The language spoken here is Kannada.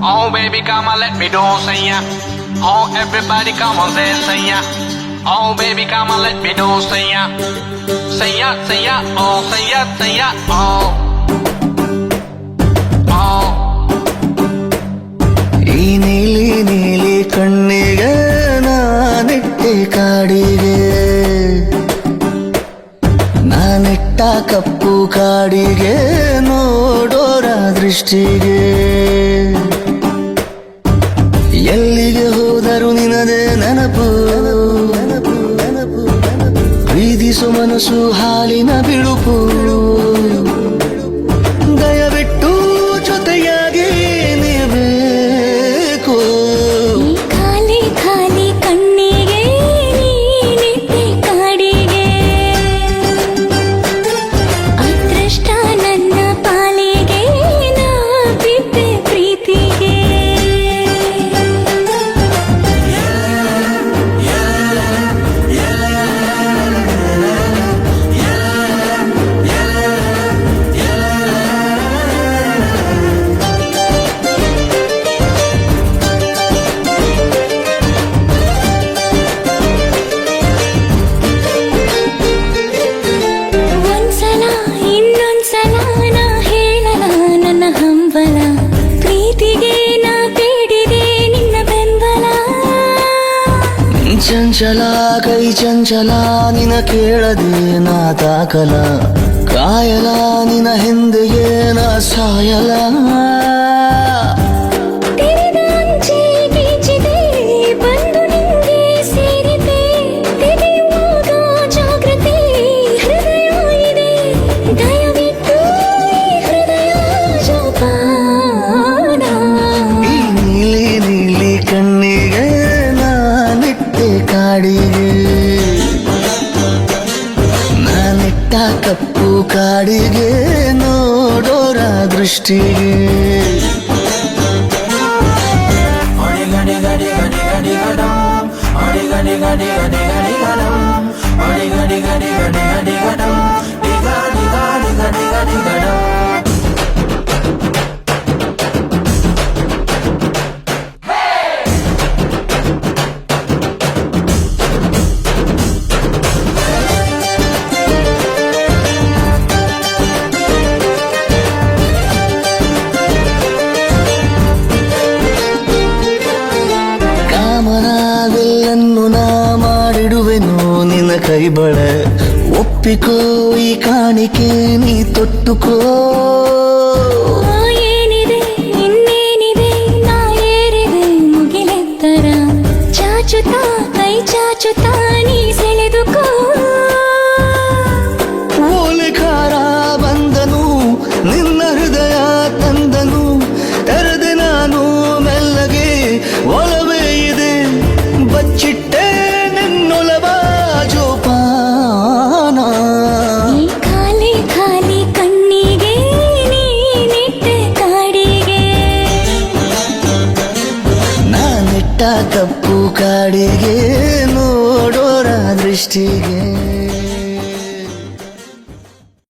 Oh baby, come on, let me do say ya. Oh everybody, come on, say ya. Oh baby, come on, let me do say ya. Say ya, say ya, oh say ya, say ya, oh. Oh. ಈ ನೀಲಿ ನೀಲಿ ಕಣ್ಣಿಗೆ ನಾನಿಟ್ಟೆ ಕಾಡಿಗೆ, ನಾನಿಟ್ಟ ಕಪ್ಪು ಕಾಡಿಗೆ ನೋಡೋರ ದೃಷ್ಟಿಗೆ. ಎಲ್ಲಿಗೆ ಹೋದರು ನಿನದೇ ನೆನಪು, ಪ್ರೀತಿಸು ಮನಸ್ಸು ಹಾಲಿನ ಬಿಳುಪು. ದಯವಿಟ್ಟು ಜೊತೆಯಾಗಿ ನೀಬೇಕು. ಖಾಲಿ ಖಾಲಿ ಕಣ್ಣಿಗೆ ನೀನಿಟ್ಟೆ ಕಾಡಿಗೆ, ಅದೃಷ್ಟ ನನ್ನ ಪಾಲಿಗೆ ನಾ ಬಿಟ್ಟೆ ಪ್ರೀತಿಗೆ. ಒಂದ್ಸಲ ಇನ್ನೊಂದ್ಸಲ ನಾ ಹೇಳಲ ನನ್ನ ಹಂಬಲ, ಪ್ರೀತಿಗೆ ನಾ ಬೇಡಿದೆ ನಿನ್ನ ಬೆಂಬಲ. ಚಂಚಲ ಕೈ ಚಂಚಲ ನಿನ ಕೇಳದೆ ನಾ ತಾಕಲ, ಕಾಯಲ ನಿನ ಹಿಂದೆಗೆ ನಾ ಸಾಯಲ. ತೆರೆದ ಅಂಚೆ ಗೀಚಿದೆ, ಬಂದು ನಿಂಗೆ ಸೇರಿದೆ, ತೆರೆಯುವಾಗ ಜಾಗ್ರತೆ ಹೃದಯ ಇದೆ. ದಯವಿಟ್ಟು ಈ ಹೃದಯ ಜೋಪಾನ. ಈ ನೀಲಿ ನೀಲಿ ಕಣ್ಣಿಗೆ ನಾನಿಟ್ಟೆ ಕಾಡಿಗೆ, ನಾನಿಟ್ಟ ಕಪ್ಪು ಕಾಡಿಗೆ ನೋಡೋರ ದೃಷ್ಟಿಗೆ. ಕಾಮನವೆಲ್ಲನ್ನು ನಾ ಮಾಡಿಡುವೆನು ನಿನ್ನ ಕೈಬಳ, ಒಪ್ಪಿಕೋ ಈ ಕಾಣಿಕೆ ನೀ ತೊಟ್ಟುಕೋ. ಏನಿದೆ ಇನ್ನೇನಿದೆ ನಾ ಏರಿದೆ ಮುಗಿಲೆತ್ತರ, ಚಾಚುತ್ತಾ ಕೈ ಚಾಚುತ್ತಾ ನೀ ಸೆಳೆದುಕೋ. ಓಲೆಕಾರ ಬಂದನು ನಿನ್ನ ಹೃದಯ ತಂದನು, ತೆರೆದೆ ನಾನು ಮೆಲ್ಲಗೆ ಒಲವೇ ಇದೆ, ಬಚ್ಚಿಟ್ಟೆ ನಿನ್ನೊಲವ ಜೋಪಾನ. ಈ ಖಾಲಿ ಖಾಲಿ ಕಣ್ಣಿಗೆ ನೀನಿಟ್ಟೆ ಕಾಡಿಗೆ, ನಾನಿಟ್ಟ ಕಪ್ಪು ಕಾಡಿಗೆ ನೋಡೋರ ದೃಷ್ಟಿಗೆ.